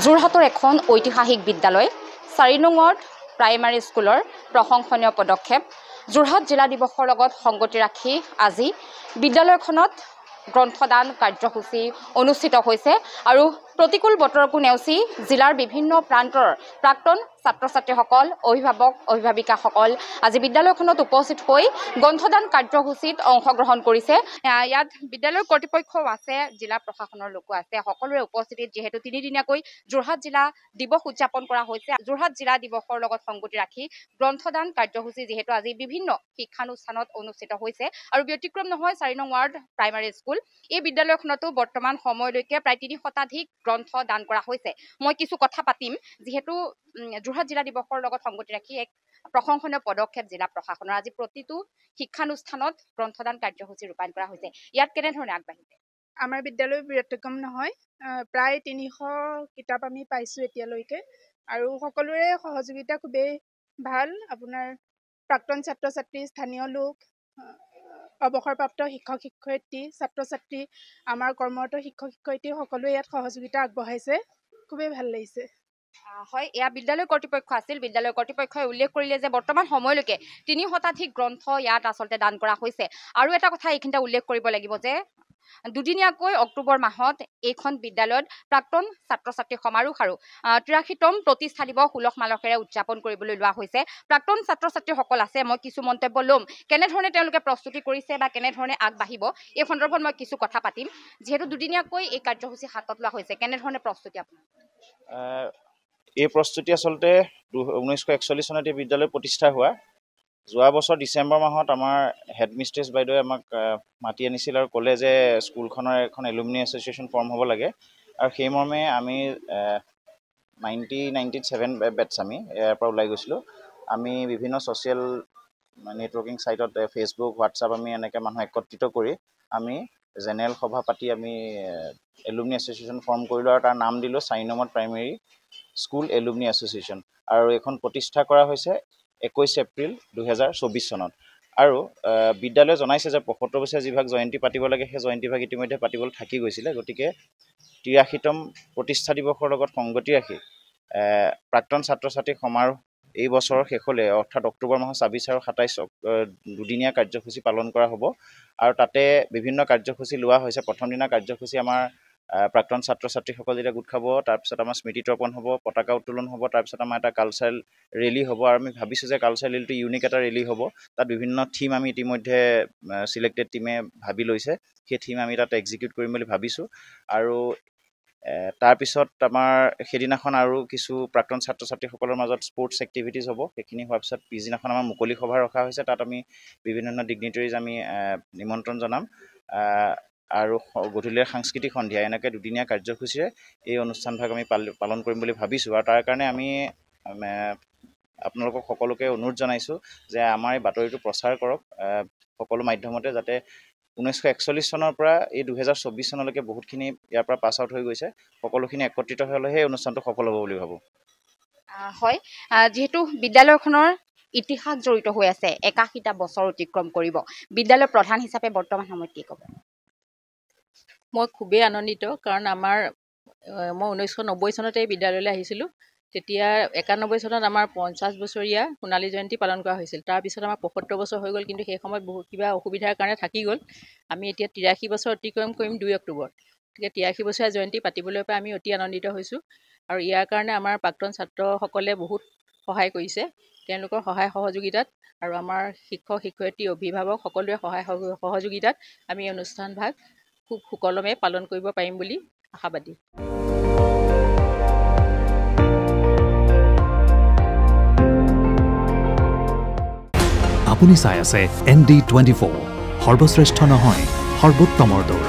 যোৰহাটৰ এখন ঐতিহাসিক বিদ্যালয় 4 নং ৱাৰ্ড প্ৰাইমাৰী স্কুলৰ প্ৰশংসনীয় পদক্ষেপ যোৰহাট জিলা দিৱসৰ লগত সংগতি ৰাখি আজি বিদ্যালয়খনত গ্ৰন্থদান কাৰ্যসূচী অনুষ্ঠিত হৈছে আৰু প্ৰতিকূল বতৰকো নেওচি জিলাৰ বিভিন্ন প্ৰান্তৰ প্ৰাক্তন ছাত্ৰ-ছাত্ৰীসকল অভিভাৱক অভিভাৱিকাসকল আজি বিদ্যালয়খনত উপস্থিত হৈ গ্ৰন্থদান কাৰ্যসূচীত অংশগ্ৰহণ কৰিছে ইয়াত বিদ্যালয়ৰ কৰ্তৃপক্ষও আছে জিলা প্ৰশাসনৰ লোকো আছে সকলোৰে উপস্থিতিত যেহেতু তিনিদিনীয়াকৈ যোৰহাট জিলা দিৱস উদযাপন কৰা হৈছে যোৰহাট জিলা দিৱসৰ লগত সংগতি ৰাখি গ্ৰন্থদান কাৰ্যসূচী যেহেতু আজি বিভিন্ন শিক্ষানুষ্ঠানত অনুষ্ঠিত হৈছে আৰু ব্যতিক্ৰম নহয় 4 নং ৱাৰ্ড প্ৰাইমাৰী স্কুল এই বিদ্যালয়খনতো বৰ্তমান সময়লৈকে প্ৰায় 3 শতাধিক গ্ৰন্থ দান কৰা হৈছে মই কিছু কথা পাতিম যেহেতু যোৰহাট জিলা দিৱসৰ লগত সংগতি ৰাখি এক প্ৰশংসনীয় পদক্ষেপ জিলা প্ৰশাসনৰ আজি প্ৰতিটো শিক্ষানুষ্ঠানত গ্ৰন্থদান কাৰ্যসূচী ৰূপায়ণ কৰা হৈছে ইয়াত কেনেধৰণে আগবাঢ়িছে আমাৰ বিদ্যালয় ব্যতিক্ৰম নহয় প্ৰায় 300 কিতাপ আমি পাইছো এতিয়ালৈকে আৰু সকলোৰে সহযোগিতা খুবেই ভাল আপোনাৰ প্ৰাক্তন ছাত্ৰ-ছাত্ৰী স্থানীয় লোক অৱসৰপ্ৰাপ্ত শিক্ষক শিক্ষয়িত্ৰী ছাত্ৰ-ছাত্ৰী আমাৰ কৰ্মৰত শিক্ষক শিক্ষয়িত্ৰী সকলোৱে ইয়াত সহযোগিতা আগবঢ়াইছে খুবেই ভাল লাগিছে হয় এয়া বিদ্যালয় কৰ্তৃপক্ষ আছিল বিদ্যালয় কৰ্তৃপক্ষই উল্লেখ কৰিলে যে বৰ্তমান সময়লৈকে 3 শতাধিক গ্ৰন্থ ইয়াত আচলতে দান কৰা হৈছে আৰু এটা কথা এইখিনিতে উল্লেখ কৰিব লাগিব যে দুদিনীয়াকৈ অক্টোবৰ মাহত এইখন বিদ্যালয়ত প্ৰাক্তন ছাত্ৰ-ছাত্ৰী সমাৰোহ আৰু 83তম প্ৰতিষ্ঠা দিৱস উলহ মালহেৰে উদযাপন কৰিবলৈ লোৱা হৈছে প্ৰাক্তন ছাত্ৰ-ছাত্ৰীসকল আছে মই কিছু মন্তব্য ল'ম কেনেধৰণে তেওঁলোকে প্ৰস্তুতি কৰিছে বা কেনেধৰণে আগবাঢ়িব এই সন্দৰ্ভত মই কিছু কথা পাতিম যেহেতু দুদিনীয়াকৈ এই কাৰ্যসূচী হাতত লোৱা হৈছে কেনেধৰণে প্ৰস্তুতি আপোনাৰ এই প্ৰস্তুতি আচলতে 1941 চনত এই বিদ্যালয় প্ৰতিষ্ঠা হোৱা যোৱা বছৰ ডিচেম্বৰ মাহত আমাৰ হেডমিষ্ট্ৰেছ বাইদেৱে আমাক মাতি আনিছিল আৰু ক'লে যে স্কুলখনৰ এখন এলুমনি এছ'চিয়েশ্যন ফৰ্ম হ'ব লাগে আৰু সেই মৰ্মে আমি 1997 বেটছ আমি ইয়াৰ পৰা ওলাই গৈছিলোঁ আমি বিভিন্ন ছ'চিয়েল নেটৱৰ্কিং ছাইটত ফেচবুক হোৱাটছআপ আমি এনেকৈ মানুহ একত্ৰিত কৰি আমি জেনেৰেল সভা পাতি আমি এলুমনি এছ'চিয়েশ্যন ফৰ্ম কৰিলোঁ আৰু তাৰ নাম দিলোঁ 4 নং প্ৰাইমেৰী স্কুল এলুমনি এছ'চিয়েশ্যন আৰু এখন প্ৰতিষ্ঠা কৰা হৈছে 21 এপ্ৰিল 2024 চনত আৰু বিদ্যালয়ে জনাইছে যে 75 বছৰীয়া যিভাগ জয়ন্তী পাতিব লাগে সেই জয়ন্তীভাগ ইতিমধ্যে পাতিবলৈ থাকি গৈছিলে গতিকে 83তম প্ৰতিষ্ঠা দিৱসৰ লগত সংগতি ৰাখি প্ৰাক্তন ছাত্ৰ-ছাত্ৰী সমাৰোহ এই বছৰৰ শেষলৈ অৰ্থাৎ অক্টোবৰ মাহৰ 26 আৰু 27 দুদিনীয়া কাৰ্যসূচী পালন কৰা হ'ব আৰু তাতে বিভিন্ন কাৰ্যসূচী লোৱা হৈছে প্ৰথম দিনা কাৰ্যসূচী আমাৰ প্ৰাক্তন ছাত্ৰ-ছাত্ৰীসকল যেতিয়া গোট খাব তাৰপিছত আমাৰ স্মৃতি তৰ্পণ হ'ব পতাকা উত্তোলন হ'ব তাৰপিছত আমাৰ এটা কালচাৰেল ৰেলী হ'ব আৰু আমি ভাবিছোঁ যে কালচাৰেল ৰেলীটো ইউনিক এটা ৰেলী হ'ব তাত বিভিন্ন থিম আমি ইতিমধ্যে চিলেক্টেড টীমে ভাবি লৈছে সেই থিম আমি তাত এক্সিকিউট কৰিম বুলি ভাবিছোঁ আৰু তাৰপিছত আমাৰ সেইদিনাখন আৰু কিছু প্ৰাক্তন ছাত্ৰ-ছাত্ৰীসকলৰ মাজত স্পৰ্টছ এক্টিভিটিজ হ'ব সেইখিনি হোৱাৰ পিছত পিছদিনাখন আমাৰ মুকলি সভা ৰখা হৈছে তাত আমি বিভিন্ন ডিগনিটৰিজ আমি নিমন্ত্ৰণ জনাম আৰু গধূলিৰ সাংস্কৃতিক সন্ধিয়া এনেকৈ দুদিনীয়া কাৰ্যসূচীৰে এই অনুষ্ঠানভাগ আমি পালন কৰিম বুলি ভাবিছোঁ আৰু তাৰ কাৰণে আমি আপোনালোকক সকলোকে অনুৰোধ জনাইছোঁ যে আমাৰ এই বাতৰিটো প্ৰচাৰ কৰক সকলো মাধ্যমতে যাতে 1941 চনৰ পৰা এই 2024 চনলৈকে বহুতখিনি ইয়াৰ পৰা পাছ আউট হৈ গৈছে সকলোখিনি একত্ৰিত হ'লেহে এই অনুষ্ঠানটো সফল হ'ব বুলি ভাবোঁ হয় যেহেতু বিদ্যালয়খনৰ ইতিহাস জড়িত হৈ আছে 81টা বছৰ অতিক্ৰম কৰিব বিদ্যালয়ৰ প্ৰধান হিচাপে বৰ্তমান সময়ত কি ক'ব মই খুবেই আনন্দিত কাৰণ মই 1990 চনতে এই বিদ্যালয়লৈ আহিছিলোঁ তেতিয়া 91 চনত আমাৰ 50 বছৰীয়া সোণালী জয়ন্তী পালন কৰা হৈছিল তাৰপিছত আমাৰ 75 বছৰ হৈ গ'ল কিন্তু সেই সময়ত বহুত কিবা অসুবিধাৰ কাৰণে থাকি গ'ল আমি এতিয়া 83 বছৰ অতিক্ৰম কৰিম 2 অক্টোবৰ গতিকে 83 বছৰীয়া জয়ন্তী পাতিবলৈ পাই আমি অতি আনন্দিত হৈছোঁ আৰু ইয়াৰ কাৰণে আমাৰ প্ৰাক্তন ছাত্ৰসকলে বহুত সহায় কৰিছে তেওঁলোকৰ সহায় সহযোগিতাত আৰু আমাৰ শিক্ষক শিক্ষয়িত্ৰী অভিভাৱক সকলোৰে সহায় সহযোগিতাত আমি অনুষ্ঠানভাগ খুব সুকলমে পালন কৰিব পাৰিম বুলি আশাবাদী আপুনি চাই আছে ND24 সৰ্বশ্ৰেষ্ঠ নহয় সৰ্বোত্তমৰ দৌৰ